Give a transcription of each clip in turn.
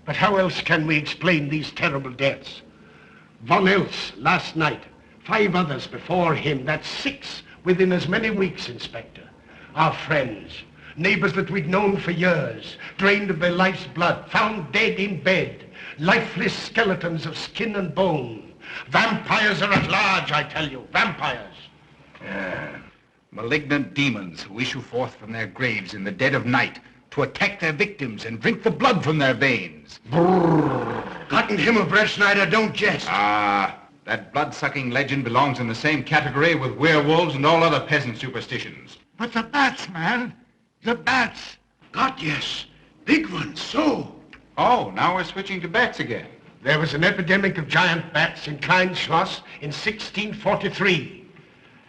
But how else can we explain these terrible deaths? Von Else last night, 5 others before him, that's 6 within as many weeks, Inspector. Our friends, neighbors that we'd known for years, drained of their life's blood, found dead in bed, lifeless skeletons of skin and bone. Vampires are at large, I tell you, vampires. Yeah. Malignant demons who issue forth from their graves in the dead of night to attack their victims and drink the blood from their veins. Brrr. Cotton Himmelbrecht, Schneider, don't jest. That blood-sucking legend belongs in the same category with werewolves and all other peasant superstitions. But the bats, man. The bats. God, yes. Big ones, so. Oh, now we're switching to bats again. There was an epidemic of giant bats in Kleinschloss in 1643.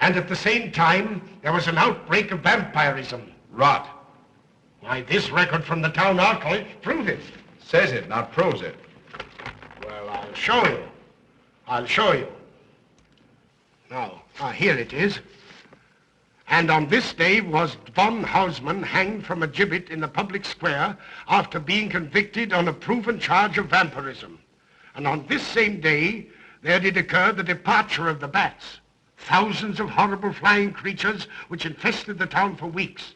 And at the same time, there was an outbreak of vampirism. Rot. Why, this record from the town archive proves it. Says it, not proves it. Well, I'll show you. I'll show you. Now, here it is. And on this day was von Hausmann hanged from a gibbet in the public square after being convicted on a proven charge of vampirism. And on this same day, there did occur the departure of the bats. Thousands of horrible flying creatures which infested the town for weeks.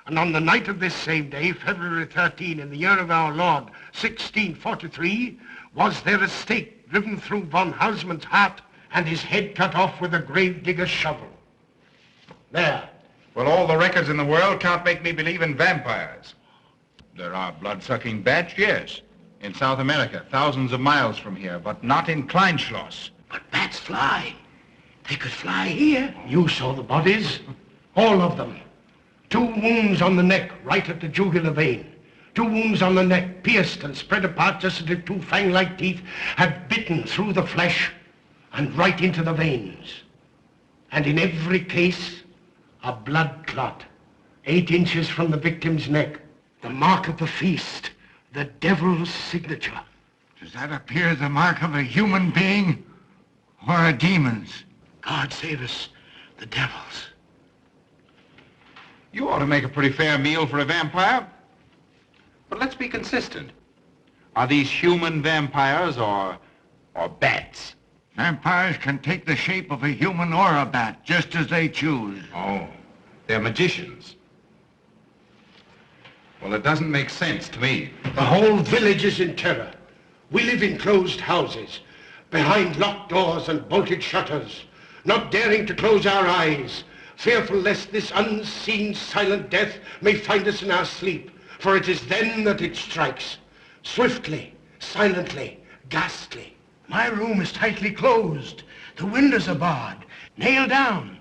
And on the night of this same day, February 13, in the year of our Lord, 1643, was there a stake driven through von Hausmann's heart and his head cut off with a grave digger's shovel. There. Well, all the records in the world can't make me believe in vampires. There are blood-sucking bats, yes. In South America, thousands of miles from here, but not in Kleinschloss. But bats fly. They could fly here. You saw the bodies. All of them. 2 wounds on the neck, right at the jugular vein. 2 wounds on the neck, pierced and spread apart just as if 2 fang-like teeth had bitten through the flesh and right into the veins. And in every case, a blood clot, 8 inches from the victim's neck. The mark of the feast, the devil's signature. Does that appear the mark of a human being or a demon's? God save us, the devil's. You ought to make a pretty fair meal for a vampire. But let's be consistent. Are these human vampires or bats? Vampires can take the shape of a human or a bat, just as they choose. Oh, they're magicians. Well, it doesn't make sense to me. The whole village is in terror. We live in closed houses, behind locked doors and bolted shutters, not daring to close our eyes, fearful lest this unseen silent death may find us in our sleep, for it is then that it strikes, swiftly, silently, ghastly. My room is tightly closed. The windows are barred, nailed down.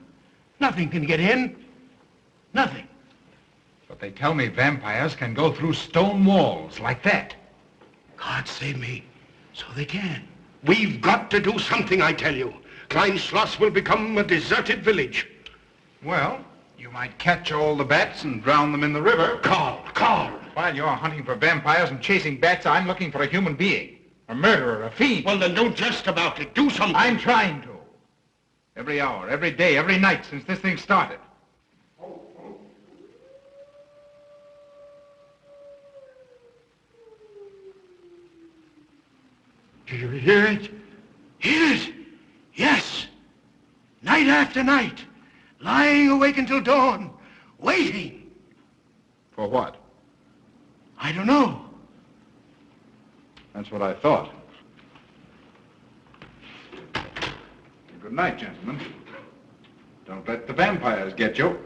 Nothing can get in. Nothing. But they tell me vampires can go through stone walls like that. God save me, so they can. We've got to do something, I tell you. Kleinschloss will become a deserted village. Well, you might catch all the bats and drown them in the river. Carl! While you're hunting for vampires and chasing bats, I'm looking for a human being. A murderer, a fiend. Well, then don't jest about it. Do something. I'm trying to. Every hour, every day, every night since this thing started. Do you hear it? Hear it? Yes. Night after night. Lying awake until dawn. Waiting. For what? I don't know. That's what I thought. Good night, gentlemen. Don't let the vampires get you.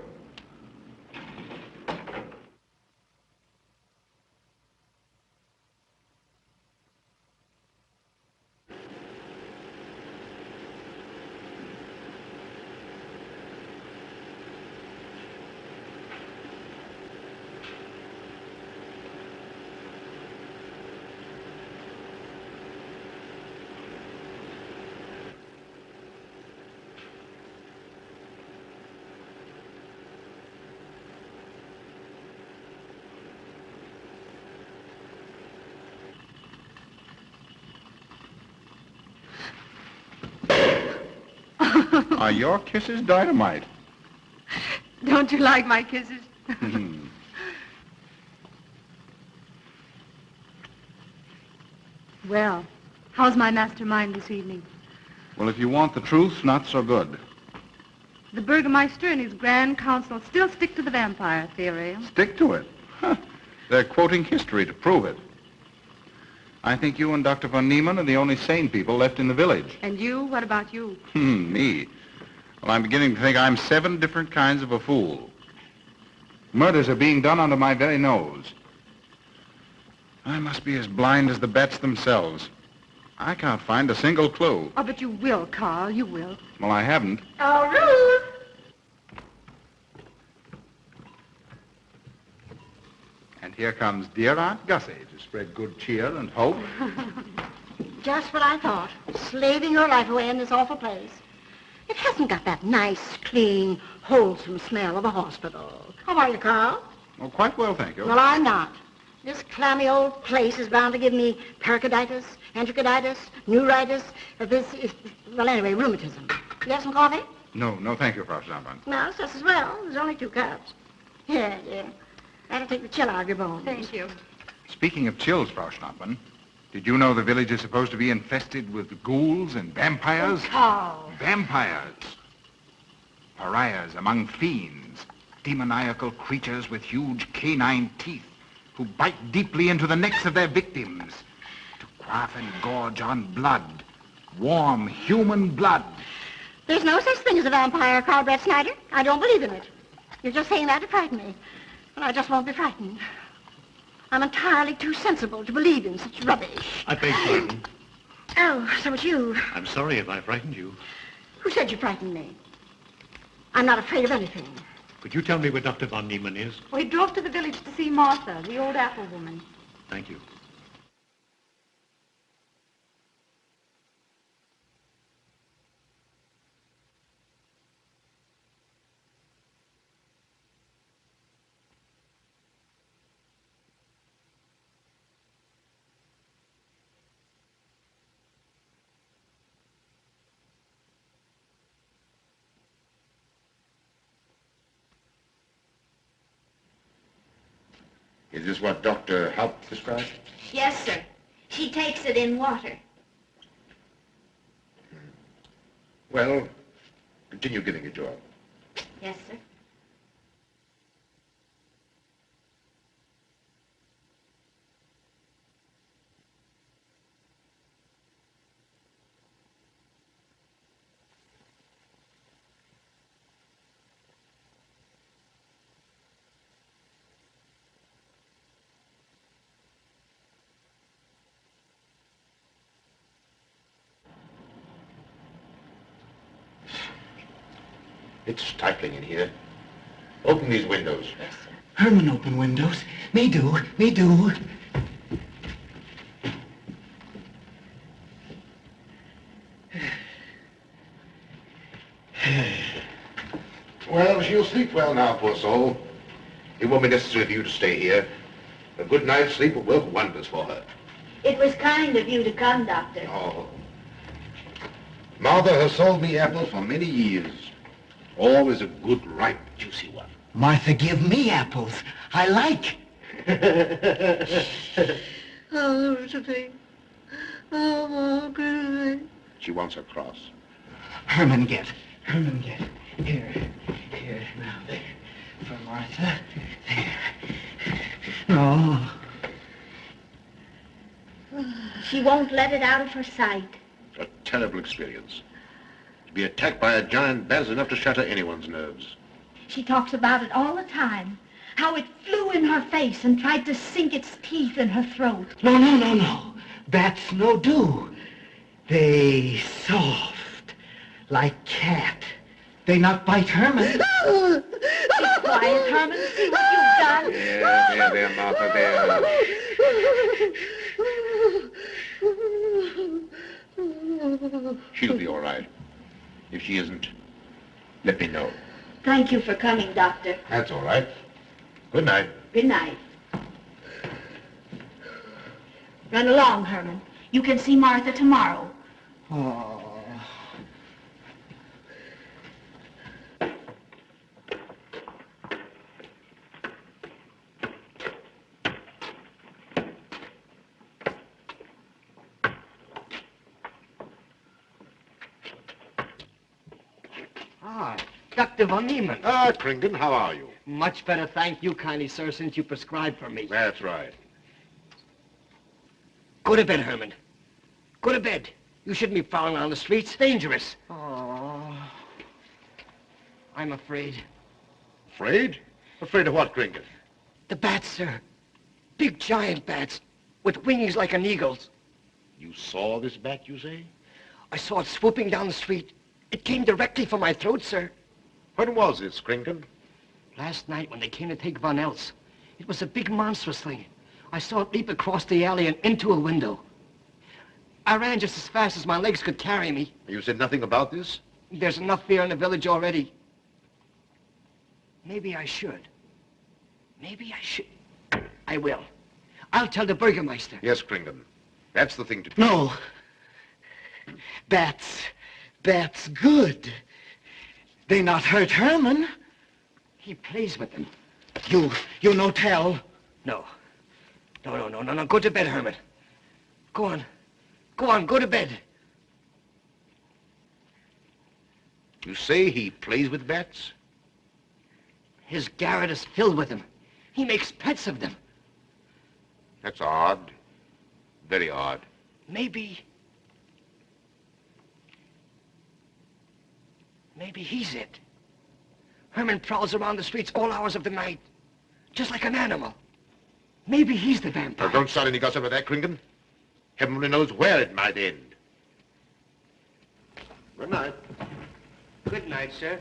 Are your kisses dynamite? Don't you like my kisses? Well, how's my mastermind this evening? Well, if you want the truth, not so good. The Burgermeister and his Grand Council still stick to the vampire theory. Stick to it. Huh. They're quoting history to prove it. I think you and Dr. von Niemann are the only sane people left in the village. And you? What about you? Me? Well, I'm beginning to think I'm 7 different kinds of a fool. Murders are being done under my very nose. I must be as blind as the bats themselves. I can't find a single clue. Oh, but you will, Carl. You will. Well, I haven't. Oh, Ruth! And here comes dear Aunt Gussie to spread good cheer and hope. Just what I thought. Slaving your life away in this awful place. It hasn't got that nice, clean, wholesome smell of a hospital. How are you, Carl? Well, quite well, thank you. Well, I'm not. This clammy old place is bound to give me pericarditis, enterocolitis, neuritis, well, anyway, rheumatism. You have some coffee? No, thank you, Frau Stammmann. No, it's just as well. There's only 2 cups. Yeah. That'll take the chill out of your bones. Thank you. Speaking of chills, Frau Stammmann, did you know the village is supposed to be infested with ghouls and vampires? Oh, Carl. Vampires. Pariahs among fiends. Demoniacal creatures with huge canine teeth who bite deeply into the necks of their victims to quaff and gorge on blood. Warm human blood. There's no such thing as a vampire, Carl Brett Snyder. I don't believe in it. You're just saying that to frighten me. And I just won't be frightened. I'm entirely too sensible to believe in such rubbish. I beg pardon. Oh, so it's you. I'm sorry if I frightened you. Who said you frightened me? I'm not afraid of anything. Could you tell me where Dr. von Niemann is? We drove to the village to see Martha, the old apple woman. Thank you. Is this what Dr. Haupt described? Yes, sir. She takes it in water. Well, continue giving it to her. Yes, sir. It's stifling in here. Open these windows. Yes, sir. Herman open windows. Me do. Well, she'll sleep well now, poor soul. It won't be necessary for you to stay here. A good night's sleep will work wonders for her. It was kind of you to come, Doctor. Oh. Martha has sold me apples for many years. Always a good, ripe, juicy one. Martha, give me apples. I like. Oh, little thing. Oh, good. She wants her cross. Herman get. Here. Now, there. For Martha. There. Oh. She won't let it out of her sight. A terrible experience. To be attacked by a giant bat is enough to shatter anyone's nerves. She talks about it all the time. How it flew in her face and tried to sink its teeth in her throat. No. Bats no do. They soft. Like cat. They not bite Herman. Be quiet, Herman. See what you've done. There, Martha, there. She'll be all right. If she isn't, let me know. Thank you for coming, Doctor. That's all right. Good night. Good night. Run along, Herman. You can see Martha tomorrow. Oh. Ah, Dr. Von Niemann. Ah, Kringen, how are you? Much better, thank you kindly, sir, since you prescribed for me. That's right. Go to bed, Herman. Go to bed. You shouldn't be prowling around the streets. Dangerous. Oh, I'm afraid. Afraid? Afraid of what, Kringen? The bats, sir. Big giant bats with wings like an eagle's. You saw this bat, you say? I saw it swooping down the street. It came directly for my throat, sir. When was this, Kringen? Last night when they came to take Von Eltz. It was a big monstrous thing. I saw it leap across the alley and into a window. I ran just as fast as my legs could carry me. You said nothing about this? There's enough fear in the village already. Maybe I should. Maybe I should. I will. I'll tell the Burgermeister. Yes, Kringen. That's the thing to do. No. Bats good. They not hurt Herman. He plays with them. You no tell. No. No. Go to bed, Herman. Go on. Go to bed. You say he plays with bats? His garret is filled with them. He makes pets of them. That's odd. Very odd. Maybe he's it. Herman prowls around the streets all hours of the night, just like an animal. Maybe he's the vampire. Now, don't start any gossip of that, Kringen. Heaven only knows where it might end. Good night. Good night, sir.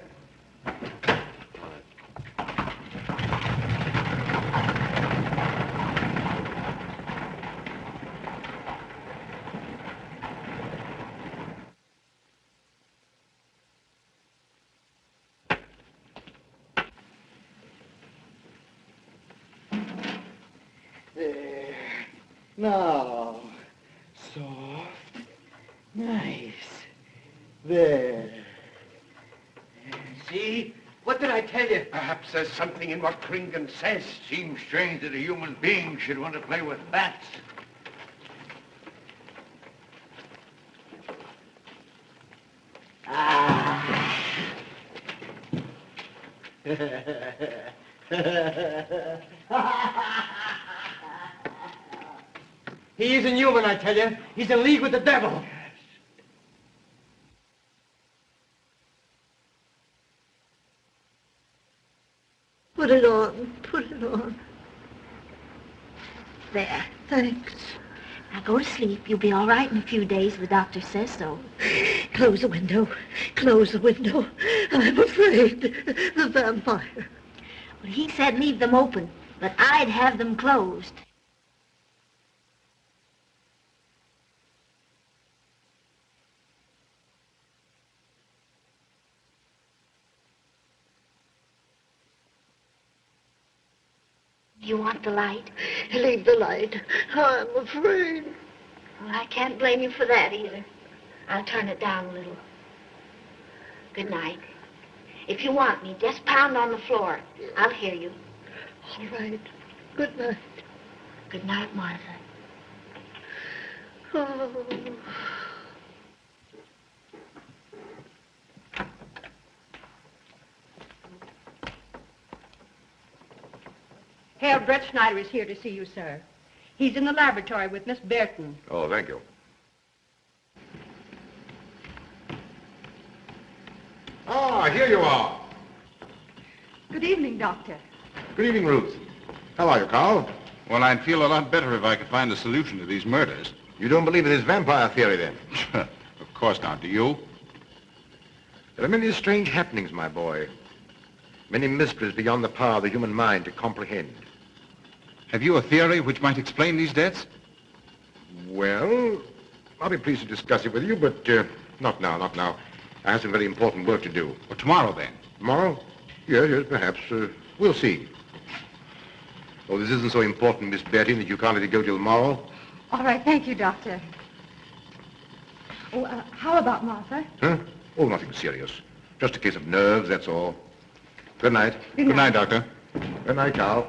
There. Now. Soft. Nice. There. See? What did I tell you? Perhaps there's something in what Kringen says. Seems strange that a human being should want to play with bats. He isn't human, I tell you. He's in league with the devil. Put it on. Put it on. There. Thanks. Now go to sleep. You'll be all right in a few days. The doctor says so. Close the window. Close the window. I'm afraid. The vampire. Well, he said leave them open, but I'd have them closed. You want the light? Leave the light. I'm afraid. Well, I can't blame you for that either. I'll turn it down a little. Good night. If you want me, just pound on the floor. I'll hear you. All right. Good night. Good night, Martha. Oh. Herr Brett Schneider is here to see you, sir. He's in the laboratory with Miss Burton. Oh, thank you. Ah, here you are. Good evening, Doctor. Good evening, Ruth. How are you, Carl? Well, I'd feel a lot better if I could find a solution to these murders. You don't believe in this vampire theory, then? Of course not. Do you? There are many strange happenings, my boy. Many mysteries beyond the power of the human mind to comprehend. Have you a theory which might explain these deaths? Well, I'll be pleased to discuss it with you, but not now. I have some very important work to do. Well, tomorrow, then. Tomorrow? Yes, perhaps. We'll see. Oh, this isn't so important, Miss Betty, that you can't let it go till tomorrow. All right, thank you, Doctor. Oh, how about Martha? Huh? Oh, nothing serious. Just a case of nerves, that's all. Good night. Good night, Doctor. Good night, Carl.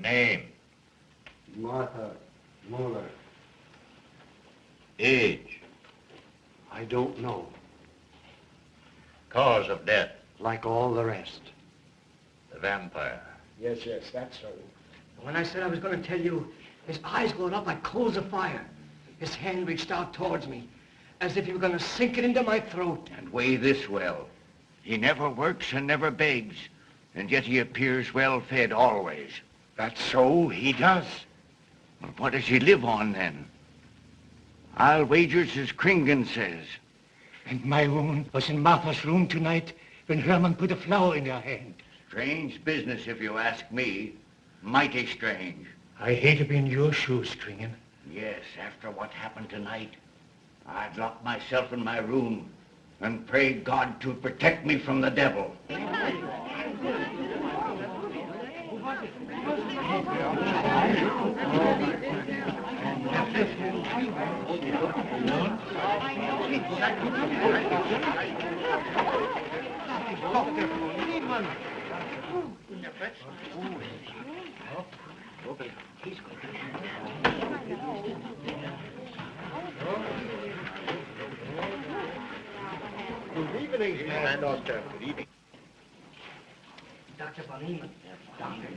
Name. Martha Muller. Age. I don't know. Cause of death. Like all the rest. The vampire. Yes, that's so. When I said I was going to tell you, his eyes glowed up like coals of fire. His hand reached out towards me, as if he were going to sink it into my throat. And weigh this well. He never works and never begs, and yet he appears well-fed always. That's so, he does. Well, what does he live on, then? I'll wager it's as Kringen says. And my woman was in Martha's room tonight when Herman put a flower in her hand. Strange business, if you ask me. Mighty strange. I hate to be in your shoes, Kringen. Yes, after what happened tonight, I'd lock myself in my room and pray God to protect me from the devil. Good evening, and Doctor. Good evening. Dr. Von Niemann. Doctor.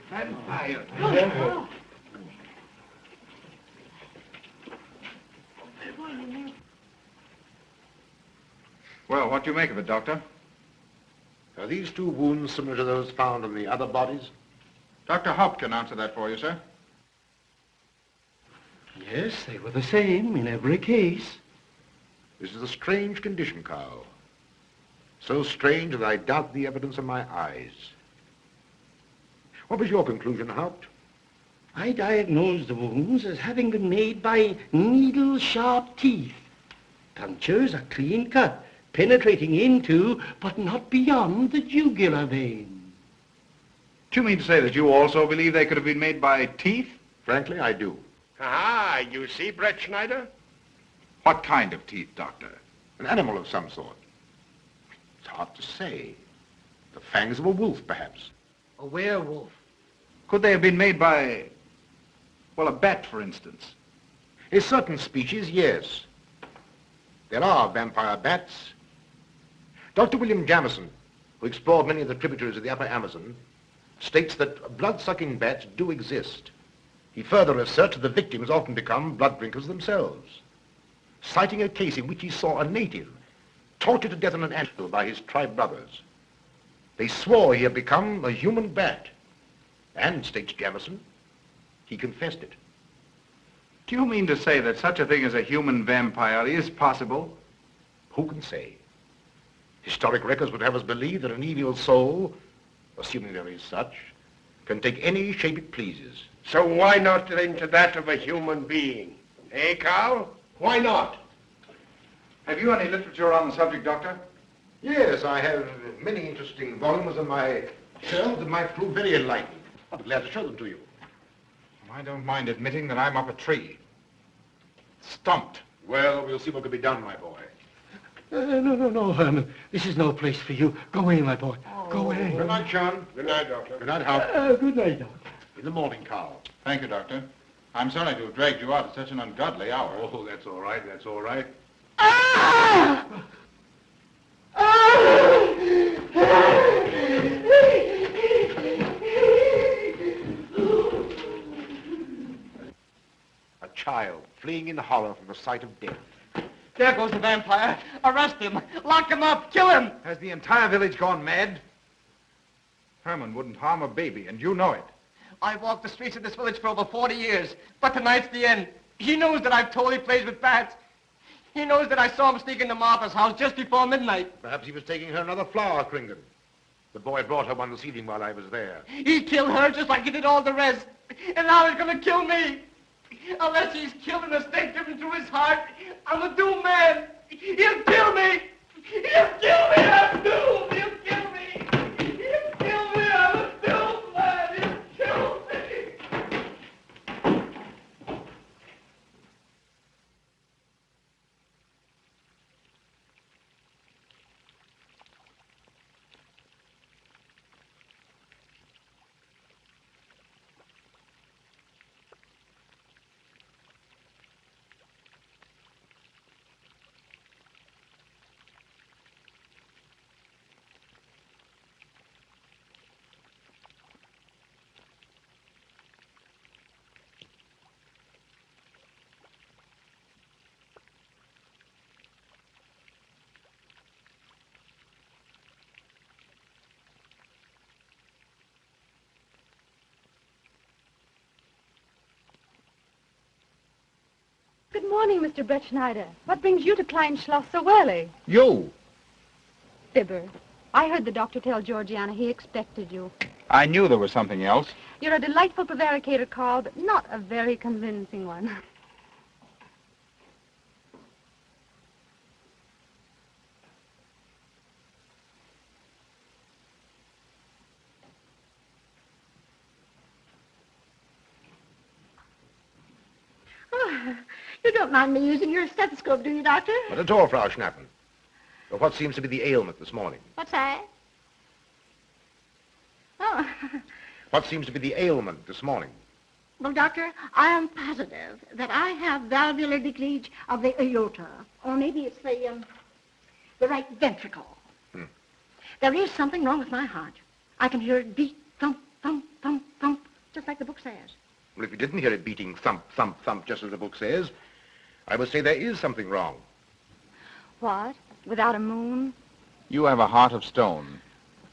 Vampire. Well, what do you make of it, Doctor? Are these two wounds similar to those found on the other bodies? Dr. Haupt can answer that for you, sir. Yes, they were the same in every case. This is a strange condition, Carl. So strange that I doubt the evidence of my eyes. What was your conclusion, Haupt? I diagnosed the wounds as having been made by needle-sharp teeth. Punctures are clean cut, penetrating into, but not beyond, the jugular vein. Do you mean to say that you also believe they could have been made by teeth? Frankly, I do. Ah, you see, Brett Schneider? What kind of teeth, Doctor? An animal of some sort. It's hard to say. The fangs of a wolf, perhaps. A werewolf. Could they have been made by, well, a bat, for instance? A certain species, yes. There are vampire bats. Dr. William Jamison, who explored many of the tributaries of the upper Amazon, states that blood-sucking bats do exist. He further asserts that the victims often become blood drinkers themselves, citing a case in which he saw a native tortured to death on an anthill by his tribe brothers. They swore he had become a human bat, and, states Jamison, he confessed it. Do you mean to say that such a thing as a human vampire is possible? Who can say? Historic records would have us believe that an evil soul, assuming there is such, can take any shape it pleases. So why not into that of a human being? Eh, Carl? Why not? Have you any literature on the subject, Doctor? Yes, I have many interesting volumes on my shelves that might prove very enlightening. I'll be glad to show them to you. I don't mind admitting that I'm up a tree. Stumped. Well, we'll see what can be done, my boy. No, Herman. This is no place for you. Go away, my boy. Go away. Good night, Sean. Good night, Doctor. Good night, Hal. Good night, Doctor. In the morning, Carl. Thank you, Doctor. I'm sorry to have dragged you out at such an ungodly hour. Oh, that's all right, that's all right. A child fleeing in horror from the sight of death. There goes the vampire. Arrest him. Lock him up. Kill him. Has the entire village gone mad? Herman wouldn't harm a baby, and you know it. I've walked the streets of this village for over 40 years, but tonight's the end. He knows that I've told he plays with bats. He knows that I saw him sneak into Martha's house just before midnight. Perhaps he was taking her another flower, Kringan. The boy brought her one this evening while I was there. He killed her just like he did all the rest. And now he's going to kill me. Unless he's killed a mistake driven through his heart, I'm a doomed man. He'll kill me. He'll kill me. I'm doomed. He'll kill me. He'll kill me. I'm a doomed man. He'll kill me. Good morning, Mr. Brett Schneider. What brings you to Klein Schloss so early? You. Fibber. I heard the doctor tell Georgiana he expected you. I knew there was something else. You're a delightful prevaricator, Carl, but not a very convincing one. Oh, you don't mind me using your stethoscope, do you, Doctor? Not at all, Frau Schnappen. But what seems to be the ailment this morning? What's that? Oh. What seems to be the ailment this morning? Well, Doctor, I am positive that I have valvular leakage of the aorta. Or maybe it's the right ventricle. There is something wrong with my heart. I can hear it beat, thump, thump, thump, thump, just like the book says. Well, if you didn't hear it beating thump, thump, thump, just as the book says, I would say there is something wrong. What? Without a moon? You have a heart of stone.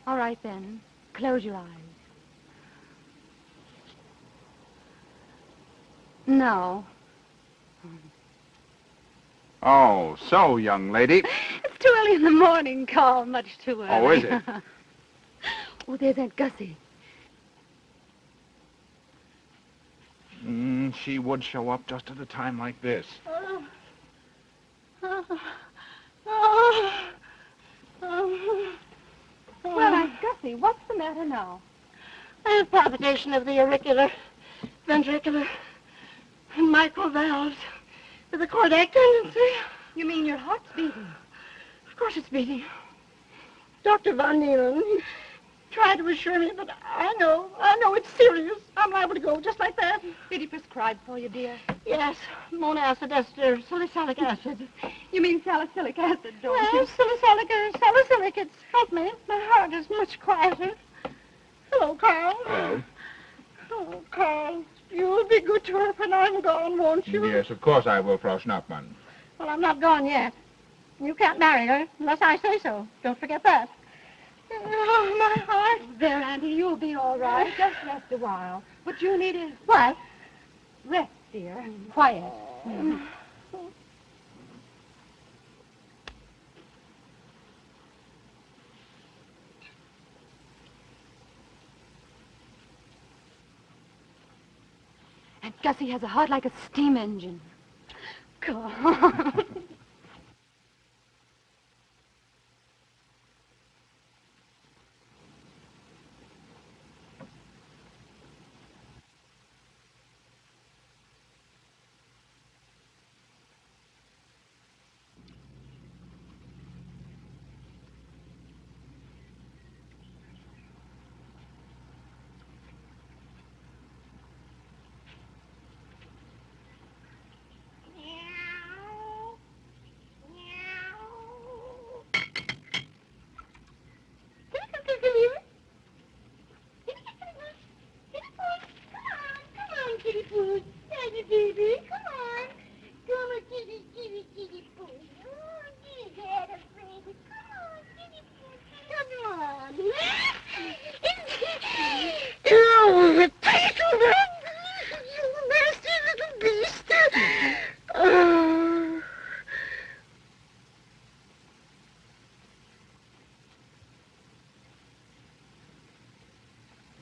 All right, then. Close your eyes. No. Oh, so, young lady. It's too early in the morning, Carl. Much too early. Oh, is it? Oh, there's Aunt Gussie. She would show up just at a time like this. Well, Aunt Gussie, what's the matter now? I have palpitation of the auricular, ventricular, and microvalves with a cardiac tendency. You mean your heart's beating? Of course it's beating. Dr. Von Nealen tried to assure me, but I know it's serious. I'm liable to go just like that. Did he prescribe for you, dear? Yes, monacid ester, salicylic acid. You mean salicylic acid, don't Well, you? salicylic or salicylic, it's helped me. My heart is much quieter. Hello, Carl. Hello. Oh, Carl, you'll be good to her when I'm gone, won't you? Yes, of course I will, Frau Schnappmann. Well, I'm not gone yet. You can't marry her unless I say so. Don't forget that. Oh, my heart. There, Auntie, you'll be all right. Just rest a while. What you need is What? rest, dear. Quiet. And Gussie has a heart like a steam engine. God.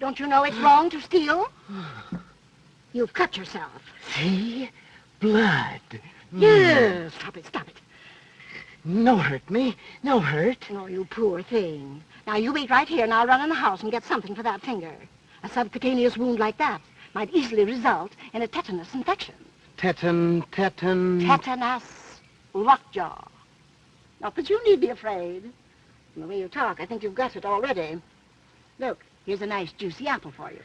Don't you know it's wrong to steal? You've cut yourself. See? Blood. Yes. Stop it, stop it. No hurt me. No hurt. Oh, you poor thing. Now, you wait right here, and I'll run in the house and get something for that finger. A subcutaneous wound like that might easily result in a tetanus infection. Tetanus. Tetanus lockjaw. Not that you need be afraid. From the way you talk, I think you've got it already. Look, here's a nice juicy apple for you.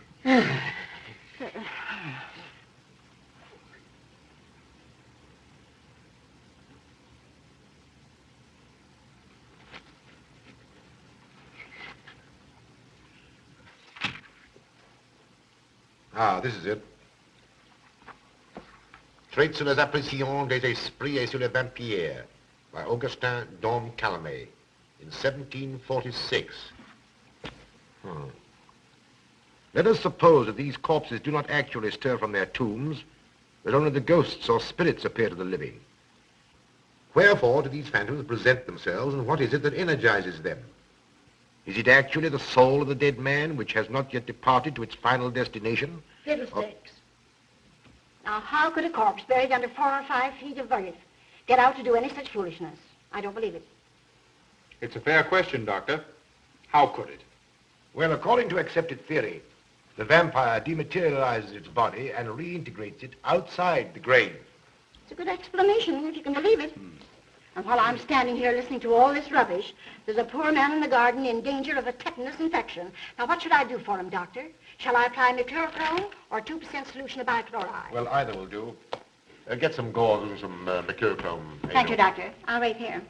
Ah, this is it. Traits sur les apparitions des esprits et sur les vampires by Augustin Dom Calame in 1746. Let us suppose that these corpses do not actually stir from their tombs, that only the ghosts or spirits appear to the living. Wherefore do these phantoms present themselves, and what is it that energizes them? Is it actually the soul of the dead man which has not yet departed to its final destination? Fiddlesticks. Now, how could a corpse buried under 4 or 5 feet of earth get out to do any such foolishness? I don't believe it. It's a fair question, Doctor. How could it? Well, according to accepted theory, the vampire dematerializes its body and reintegrates it outside the grave. It's a good explanation, if you can believe it. And while I'm standing here listening to all this rubbish, there's a poor man in the garden in danger of a tetanus infection. Now, what should I do for him, Doctor? Shall I apply mercurochrome or 2% solution of bichloride? Well, either will do. Get some gauze and some mercurochrome. Thank you, Doctor. I'll wait here.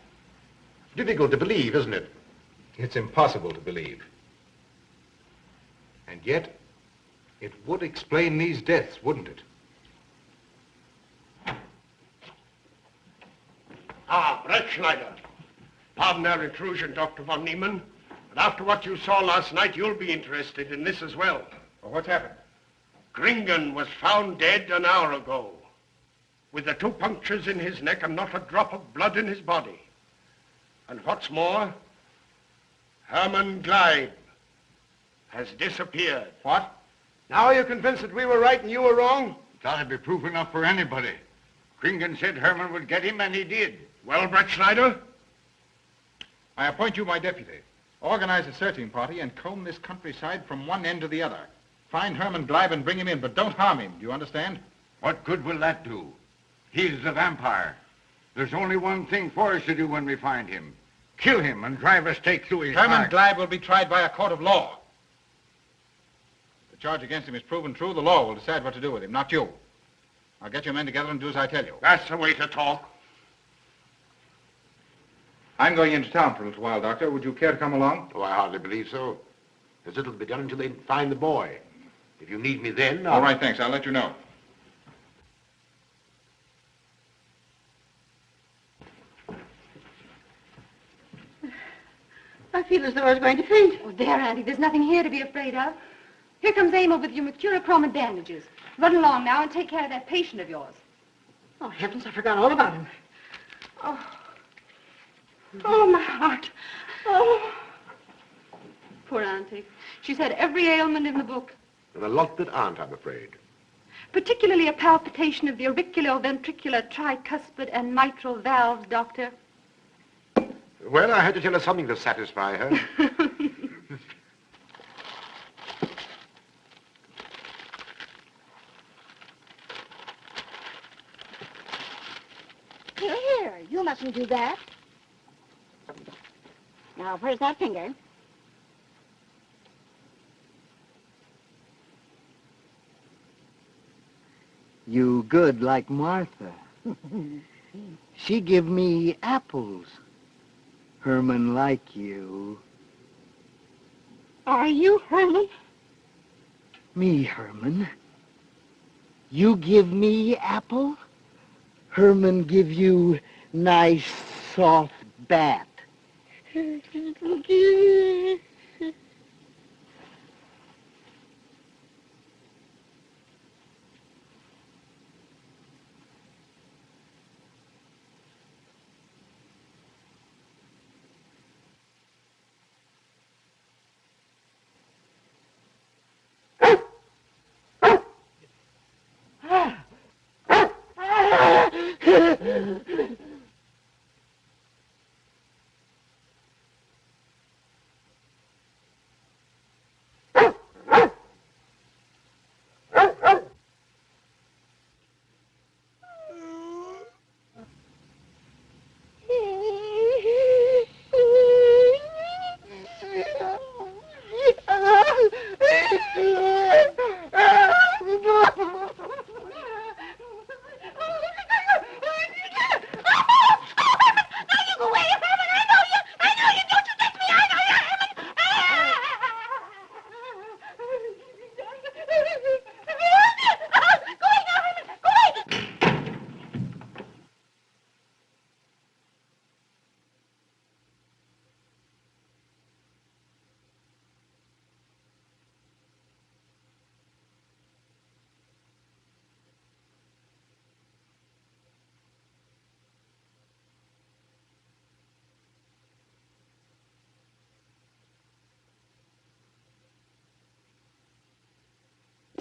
Difficult to believe, isn't it? It's impossible to believe. And yet, it would explain these deaths, wouldn't it? Ah, Brett Schneider. Pardon our intrusion, Dr. von Niemann. But after what you saw last night, you'll be interested in this as well. Well, what's happened? Gringen was found dead an hour ago, with the 2 punctures in his neck and not a drop of blood in his body. And what's more, Herman Gleib has disappeared. What? Now you're convinced that we were right and you were wrong? That'd be proof enough for anybody. Gringen said Herman would get him, and he did. Well, Brett Schneider? I appoint you my deputy. Organize a searching party and comb this countryside from one end to the other. Find Herman Gleib and bring him in, but don't harm him. Do you understand? What good will that do? He's the vampire. There's only one thing for us to do when we find him. Kill him and drive a stake through his Herman heart. Gleib will be tried by a court of law. If the charge against him is proven true, the law will decide what to do with him, not you. I'll get your men together and do as I tell you. That's the way to talk. I'm going into town for a little while, Doctor. Would you care to come along? Oh, I hardly believe so. There's little to be done until they find the boy. If you need me then, All right, thanks. I'll let you know. I feel as though I was going to faint. Oh, there, Auntie. There's nothing here to be afraid of. Here comes Emil with your mercurochrome and bandages. Run along now and take care of that patient of yours. Oh, heavens, I forgot all about him. Oh, my heart. Oh. Poor Auntie. She's had every ailment in the book. and a lot that aren't, I'm afraid. Particularly a palpitation of the auriculoventricular, tricuspid, and mitral valves, Doctor. Well, I had to tell her something to satisfy her. Here, you mustn't do that. Now, where's that finger? You good like Martha. She give me apples. Herman like you. Are you Herman? Me, Herman. You give me apple? Herman give you nice soft bat.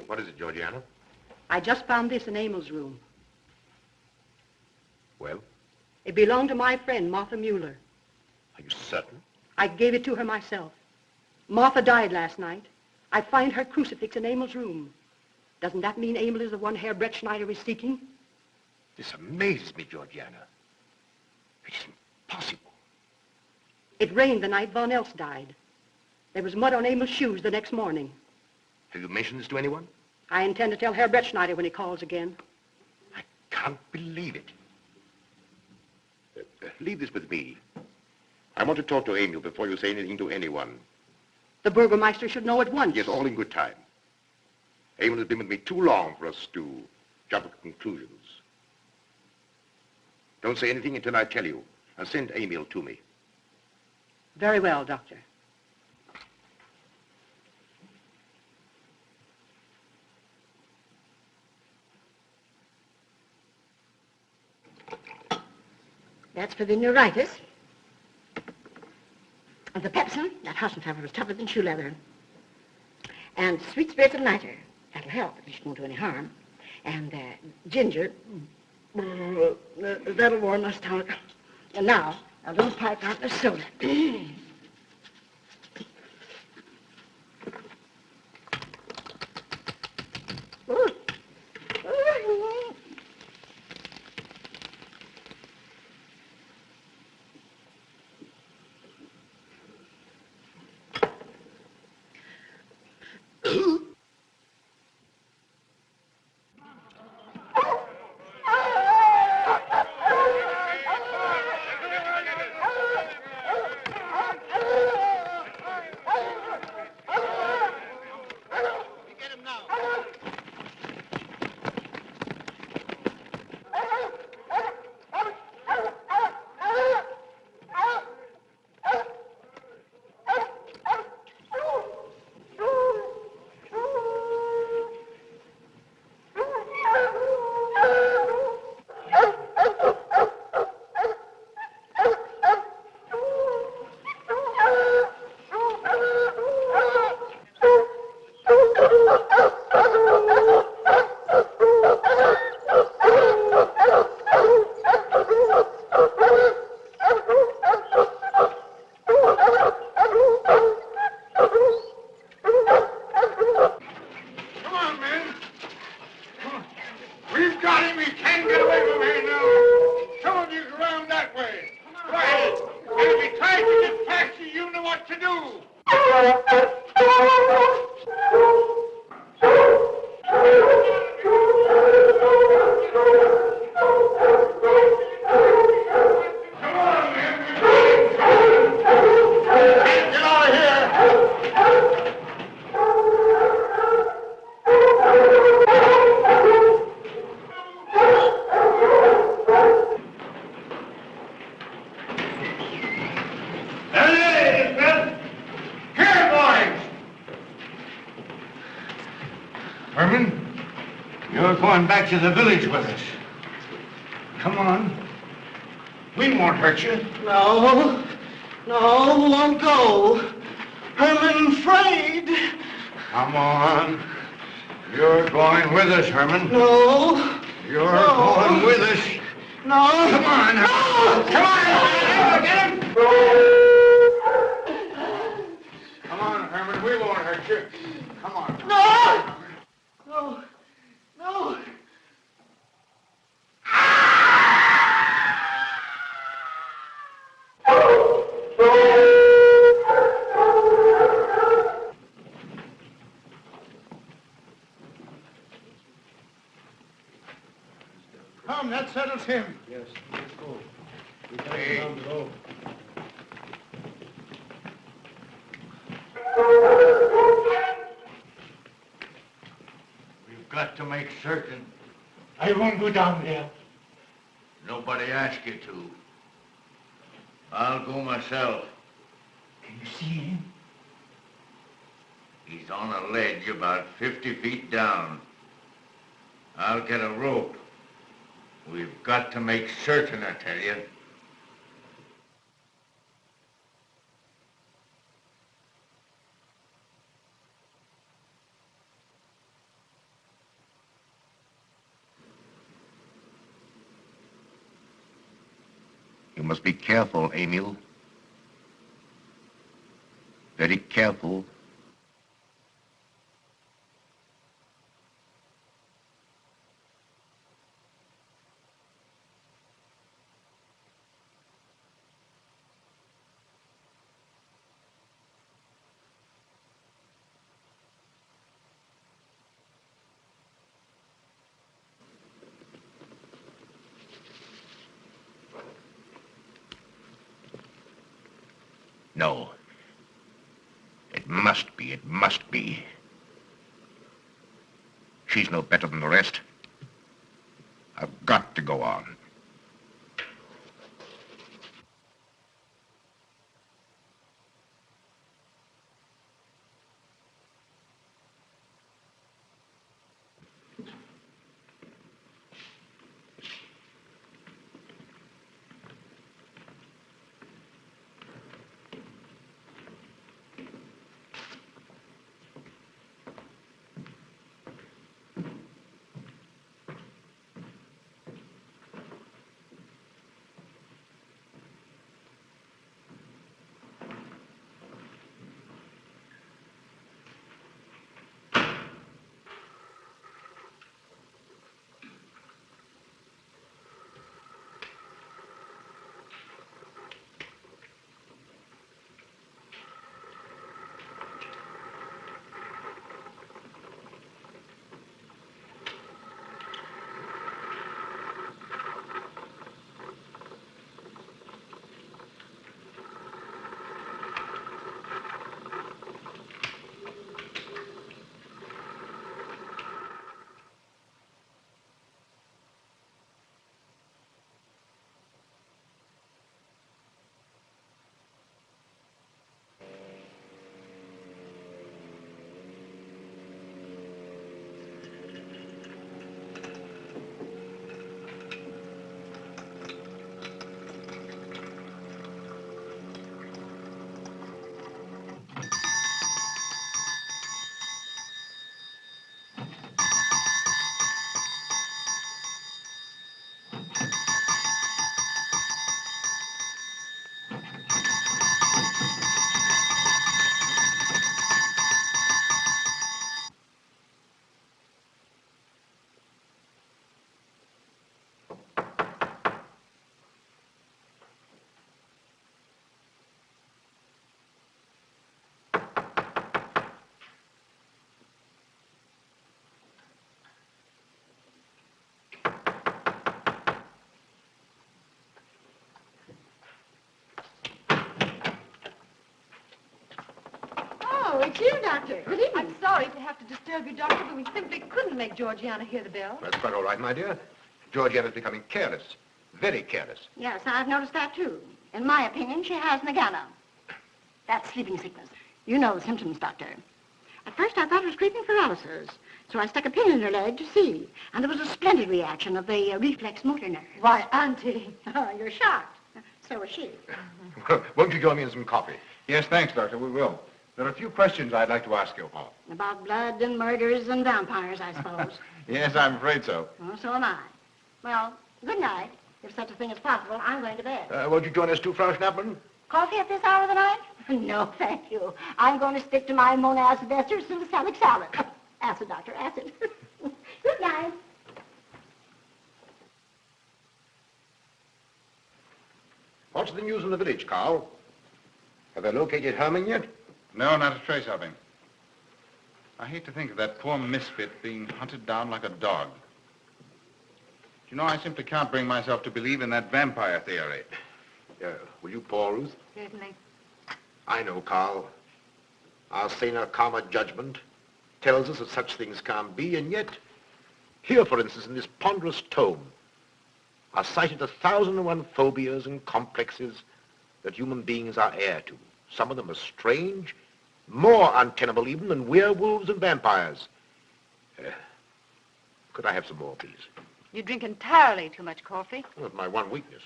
What is it, Georgiana? I just found this in Emil's room. Well, It belonged to my friend, Martha Mueller. are you certain? I gave it to her myself. Martha died last night. I find her crucifix in Emil's room. Doesn't that mean Emil is the one Herr Brett Schneider is seeking? This amazes me, Georgiana. It's impossible. It rained the night Von Elst died. There was mud on Emil's shoes the next morning. Have you mentioned this to anyone? I intend to tell Herr Brett Schneider when he calls again. Can't believe it. Leave this with me. I want to talk to Emil before you say anything to anyone. The Burgermeister should know at once. Yes, all in good time. Emil has been with me too long for us to jump at conclusions. Don't say anything until I tell you, and send Emil to me. Very well, Doctor. That's for the neuritis. And the pepsin, that Hassenthafer is tougher than shoe leather. And sweet spirits of nitre, that'll help, at least it won't do any harm. And ginger, that'll warm my stomach. And now, a little pipe out of soda. Back to the village with us. Come on. We won't hurt you. No, won't go. Herman afraid. Come on. You're going with us, Herman. No. You're going with us. No. Come on. No. Come on. Get him. Come on, Herman. We won't hurt you. Come on. No. Come, that settles him. Yes, let's go. We got Hey. down below. We've got to make certain. I won't go down there. Nobody asked you to. I'll go myself. Can you see him? He's on a ledge about 50 feet down. I'll get a rope. We've got to make certain, I tell you. You must be careful, Emil. Very careful. No. It must be, it must be. She's no better than the rest. I've got to go on. Oh, it's you, Doctor. Good evening. I'm sorry to have to disturb you, Doctor, but we simply couldn't make Georgiana hear the bell. That's quite all right, my dear. Georgiana's becoming careless. Very careless. Yes, I've noticed that, too. In my opinion, she has nagana. That's sleeping sickness. You know the symptoms, Doctor. At first, I thought it was creeping paralysis, so I stuck a pin in her leg to see, and there was a splendid reaction of the reflex motor nerve. Why, Auntie. Oh, you're shocked. So was she. Won't you join me in some coffee? Yes, thanks, Doctor. We will. There are a few questions I'd like to ask you. Oh. About blood and murders and vampires, I suppose. Yes, I'm afraid so. Oh, so am I. Well, good night. If such a thing is possible, I'm going to bed. Won't you join us too, Frau Schnappmann? Coffee at this hour of the night? No, thank you. I'm going to stick to my monazed esters and salicylic salad. Acid, Doctor, acid. Good night. What's the news in the village, Carl? Have they located Herman yet? No, not a trace of him. I hate to think of that poor misfit being hunted down like a dog. You know, I simply can't bring myself to believe in that vampire theory. Will you pour, Ruth? Certainly. I know, Carl. Our saner, calmer judgment tells us that such things can't be, and yet, here, for instance, in this ponderous tome, are cited 1,001 phobias and complexes that human beings are heir to. Some of them are strange, more untenable even than werewolves and vampires. Could I have some more, please? You drink entirely too much coffee. Well, that's my one weakness.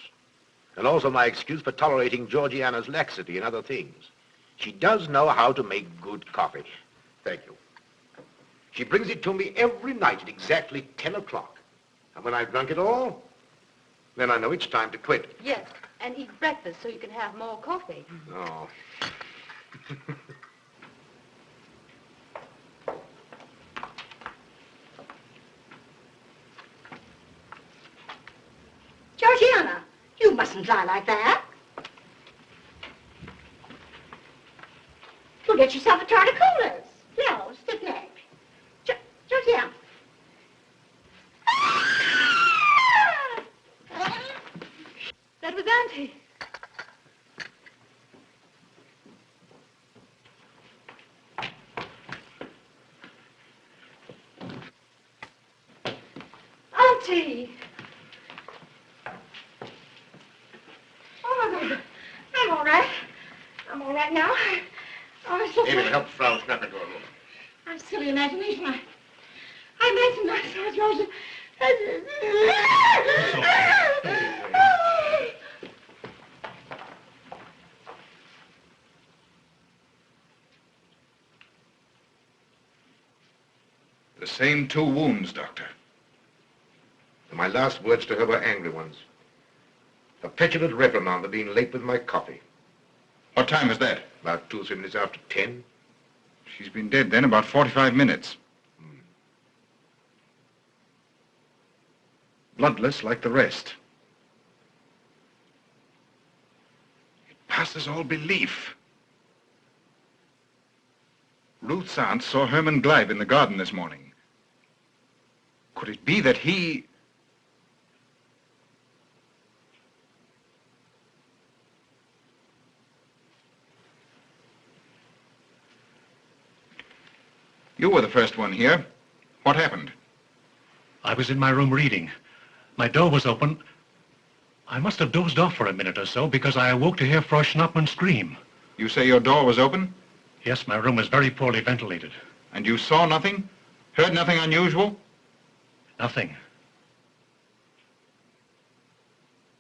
And also my excuse for tolerating Georgiana's laxity and other things. She does know how to make good coffee. Thank you. She brings it to me every night at exactly 10 o'clock. And when I've drunk it all, then I know it's time to quit. Yes. And eat breakfast so you can have more coffee. No. Georgiana, you mustn't lie like that. You'll get yourself a torticolis. No, stiff neck. Georgiana. That was Auntie. Auntie! Oh, my God. I'm all right. I'm all right now. Oh, so Amy, help Frau snap into her room. I'm silly imagination. I imagined myself, George. The same 2 wounds, Doctor. And my last words to her were angry ones. A petulant reprimand for being late with my coffee. What time is that? About 2 or 3 minutes after 10. She's been dead then about 45 minutes. Bloodless like the rest. It passes all belief. Ruth's aunt saw Herman Gleib in the garden this morning. Could it be that he... You were the first one here. What happened? I was in my room reading. My door was open. I must have dozed off for a minute or so because I awoke to hear Frau Schnappmann scream. You say your door was open? Yes, my room is very poorly ventilated. And you saw nothing? Heard nothing unusual? Nothing.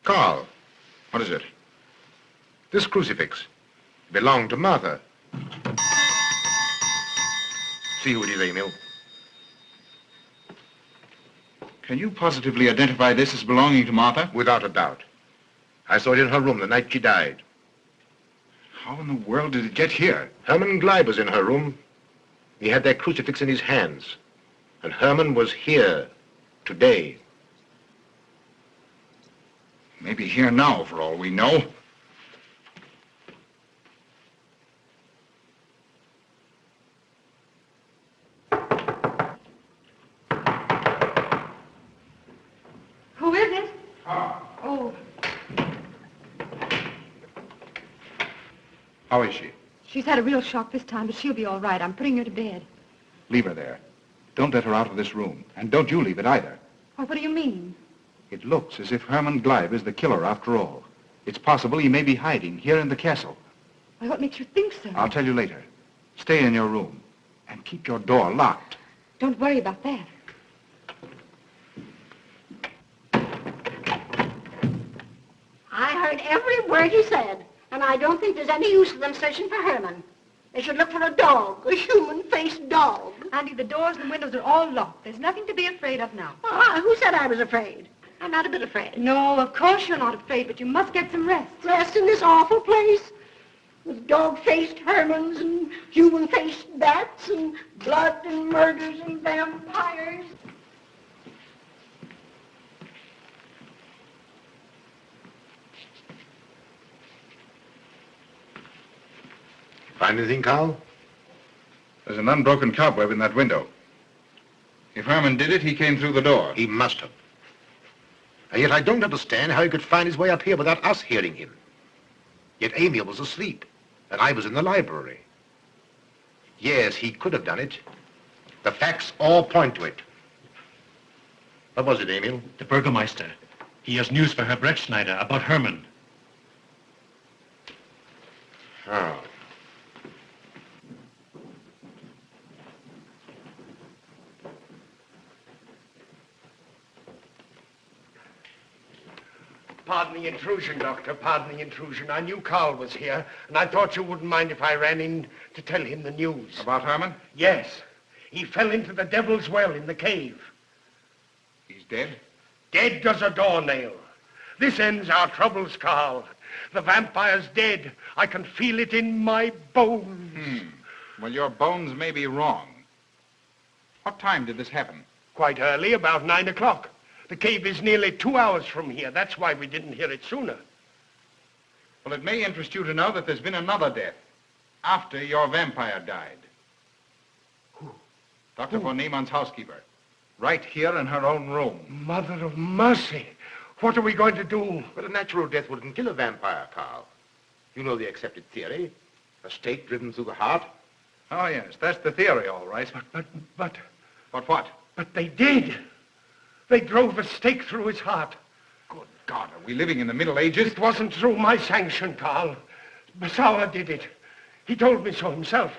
Carl. What is it? This crucifix belonged to Martha. See who it is, Emil. Can you positively identify this as belonging to Martha? Without a doubt. I saw it in her room the night she died. How in the world did it get here? Herman Gleib was in her room. He had that crucifix in his hands. And Herman was here today. Maybe here now, for all we know. Who is it? Ah. Oh, How is she? she's had a real shock this time, but she'll be all right. I'm putting her to bed. Leave her there. Don't let her out of this room. And don't you leave it either. Why, what do you mean? It looks as if Herman Gleib is the killer after all. It's possible he may be hiding here in the castle. Why, what makes you think so? I'll tell you later. Stay in your room and keep your door locked. Don't worry about that. I heard every word you said, and I don't think there's any use of them searching for Herman. They should look for a dog, a human-faced dog. Andy, the doors and windows are all locked. There's nothing to be afraid of now. Who said I was afraid? I'm not a bit afraid. No, of course you're not afraid, but you must get some rest. Rest in this awful place? With dog-faced Hermans and human-faced bats and blood and murders and vampires. Find anything, Carl? There's an unbroken cobweb in that window. If Herman did it, he came through the door. He must have. And yet I don't understand how he could find his way up here without us hearing him. Yet Emil was asleep, and I was in the library. Yes, he could have done it. The facts all point to it. What was it, Emil? The Burgermeister. He has news for Herr Brettschneider about Herman. Oh. Pardon the intrusion, Doctor. Pardon the intrusion. I knew Carl was here, and I thought you wouldn't mind if I ran in to tell him the news. About Herman? Yes. He fell into the Devil's Well in the cave. He's dead? Dead as a doornail. This ends our troubles, Carl. The vampire's dead. I can feel it in my bones. Well, your bones may be wrong. What time did this happen? Quite early, about 9 o'clock. The cave is nearly 2 hours from here. That's why we didn't hear it sooner. Well, it may interest you to know that there's been another death after your vampire died. Who? Dr. von Niemann's housekeeper. Right here in her own room. Mother of mercy. What are we going to do? But a natural death wouldn't kill a vampire, Carl. You know the accepted theory. A stake driven through the heart. Oh, yes, that's the theory, all right. But... But what? But they did. They drove a stake through his heart. Good God, are we living in the Middle Ages? It wasn't through my sanction, Carl. Basawa did it. He told me so himself.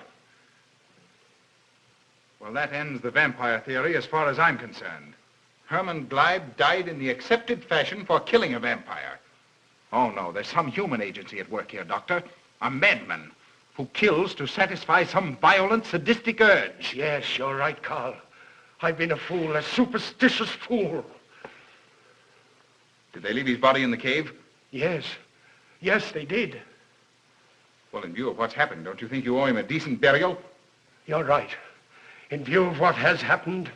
Well, that ends the vampire theory as far as I'm concerned. Herman Gleib died in the accepted fashion for killing a vampire. Oh, no, there's some human agency at work here, Doctor. A madman who kills to satisfy some violent, sadistic urge. Yes, you're right, Carl. I've been a fool, a superstitious fool. Did they leave his body in the cave? Yes. Yes, they did. Well, in view of what's happened, don't you think you owe him a decent burial? You're right. In view of what has happened,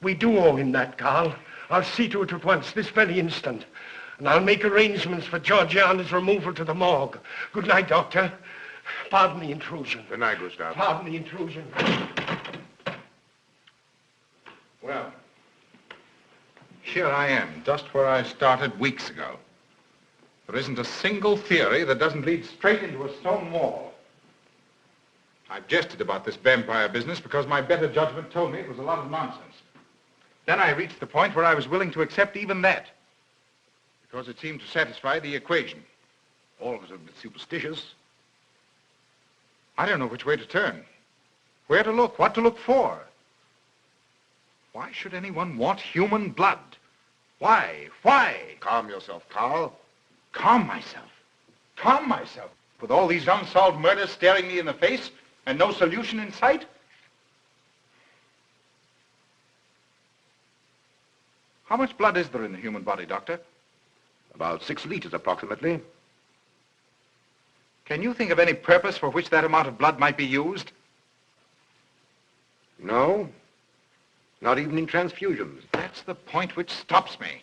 we do owe him that, Carl. I'll see to it at once, this very instant. And I'll make arrangements for Georgiana's removal to the morgue. Good night, Doctor. Pardon the intrusion. Good night, Gustav. Pardon the intrusion. Well, here I am, just where I started weeks ago. There isn't a single theory that doesn't lead straight into a stone wall. I've jested about this vampire business because my better judgment told me it was a lot of nonsense. Then I reached the point where I was willing to accept even that, because it seemed to satisfy the equation. Always a bit superstitious. I don't know which way to turn, where to look, what to look for. Why should anyone want human blood? Why? Why? Calm yourself, Carl. Calm myself? Calm myself? With all these unsolved murders staring me in the face and no solution in sight? How much blood is there in the human body, Doctor? About 6 liters, approximately. Can you think of any purpose for which that amount of blood might be used? No. Not even in transfusions. That's the point which stops me.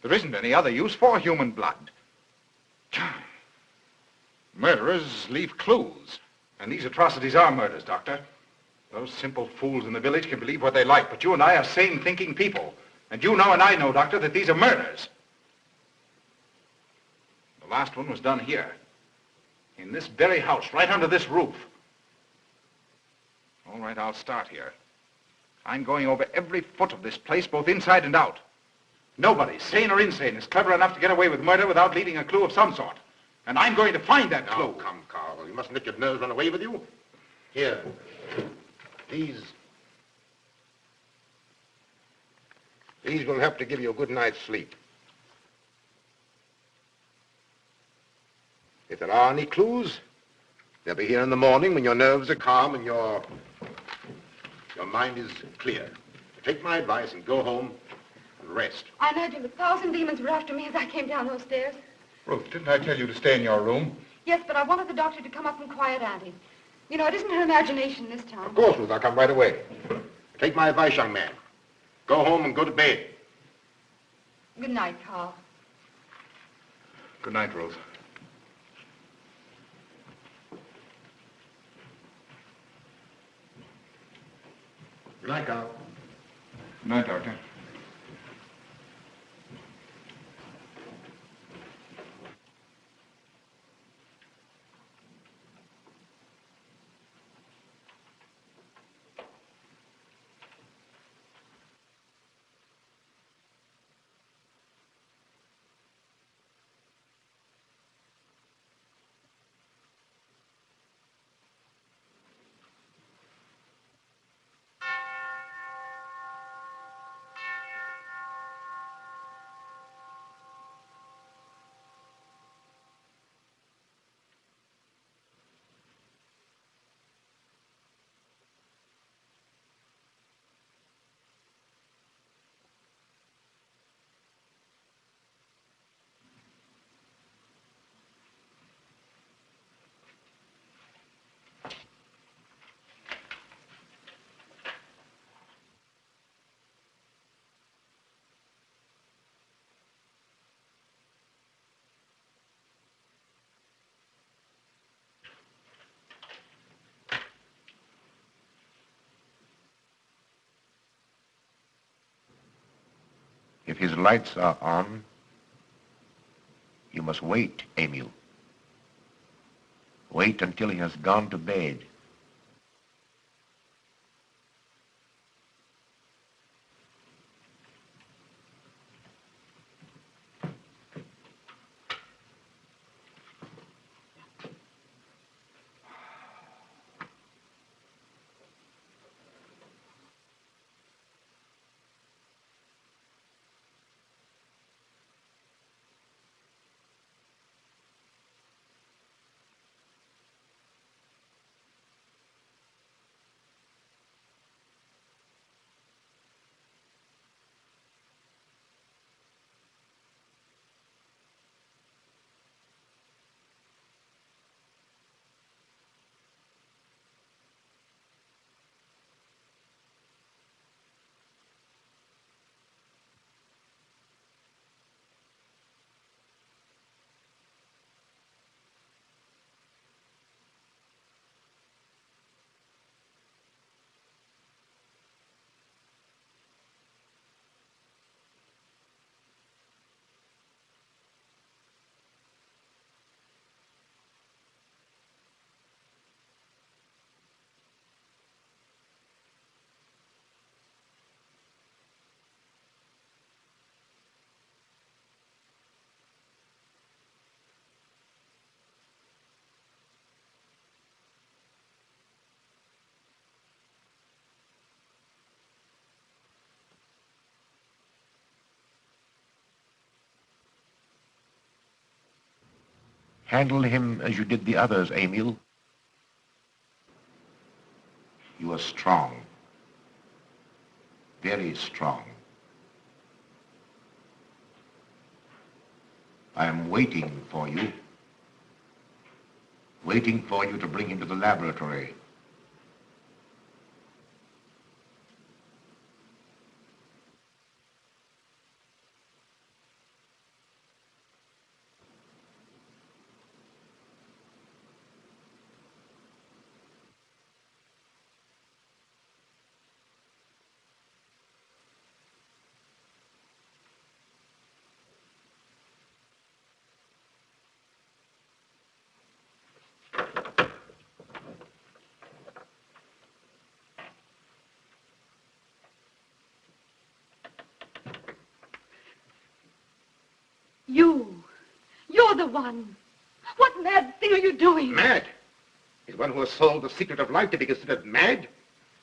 There isn't any other use for human blood. Murderers leave clues. And these atrocities are murders, Doctor. Those simple fools in the village can believe what they like, but you and I are sane, thinking people. And you know and I know, Doctor, that these are murders. The last one was done here. In this very house, right under this roof. All right, I'll start here. I'm going over every foot of this place, both inside and out. Nobody, sane or insane, is clever enough to get away with murder without leaving a clue of some sort. And I'm going to find that clue. Now, come, Carl. You mustn't let your nerves run away with you. Here. These will help to give you a good night's sleep. If there are any clues, they'll be here in the morning when your nerves are calm and your mind is clear. Take my advice and go home and rest. I imagine 1,000 demons were after me as I came down those stairs. Ruth, didn't I tell you to stay in your room? Yes, but I wanted the doctor to come up and quiet Auntie. You know, it isn't her imagination this time. Of course, Ruth, I'll come right away. Take my advice, young man. Go home and go to bed. Good night, Carl. Good night, Ruth. Good night, Carl. Good night, Doctor. If his lights are on, you must wait, Emil. Wait until he has gone to bed. Handle him as you did the others, Emil. You are strong. Very strong. I am waiting for you. Waiting for you to bring him to the laboratory. You're the one. What mad thing are you doing? Mad? Is one who has solved the secret of life to be considered mad?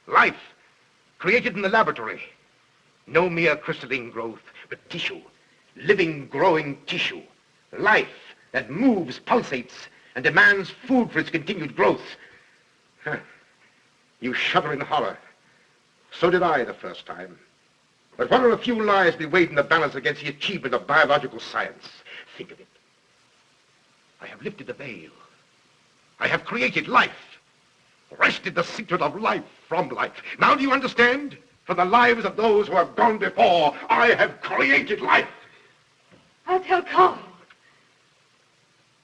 Life, created in the laboratory. No mere crystalline growth, but tissue. Living, growing tissue. Life that moves, pulsates, and demands food for its continued growth. Huh. You shudder in horror. So did I the first time. But what are a few lives be weighed in the balance against the achievement of biological science? Think of it. I have lifted the veil. I have created life. Wrested the secret of life from life. Now do you understand? From the lives of those who have gone before, I have created life. I'll tell Carl.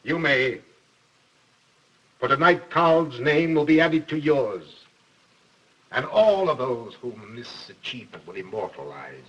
You may. For tonight, Carl's name will be added to yours. And all of those whom this achievement will immortalize.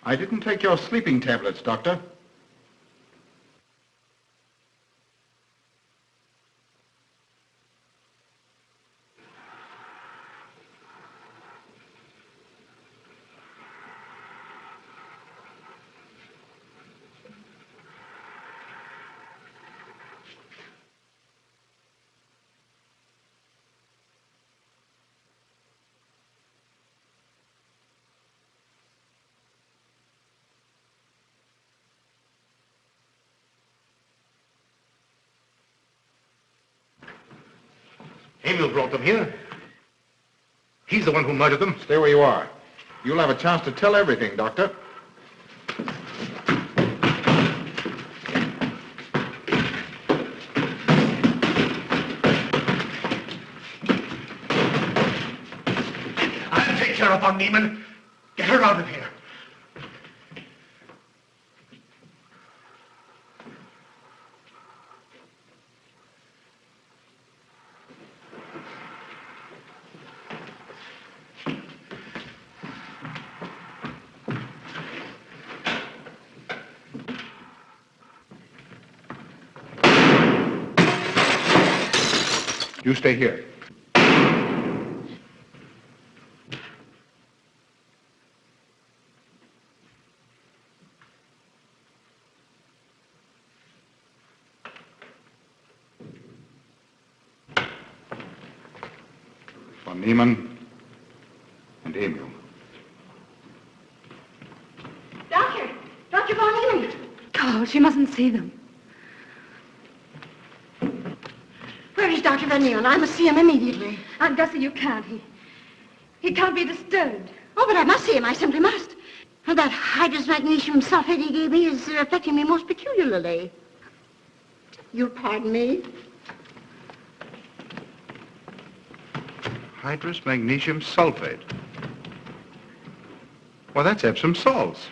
I didn't take your sleeping tablets, Doctor. Emil brought them here. He's the one who murdered them. Stay where you are. You'll have a chance to tell everything, Doctor. I'll take care of von Niemann. Get her out of here. You stay here. Von Niemann and Emil. Doctor! Dr. Von Neumann! Carl, she mustn't see them. Where is Dr. Van Neumann? I must see him immediately. Aunt Gussie, you can't. He can't be disturbed. Oh, but I must see him. I simply must. That hydrous magnesium sulfate he gave me is affecting me most peculiarly. You'll pardon me? Hydrous magnesium sulfate. Well, that's Epsom salts.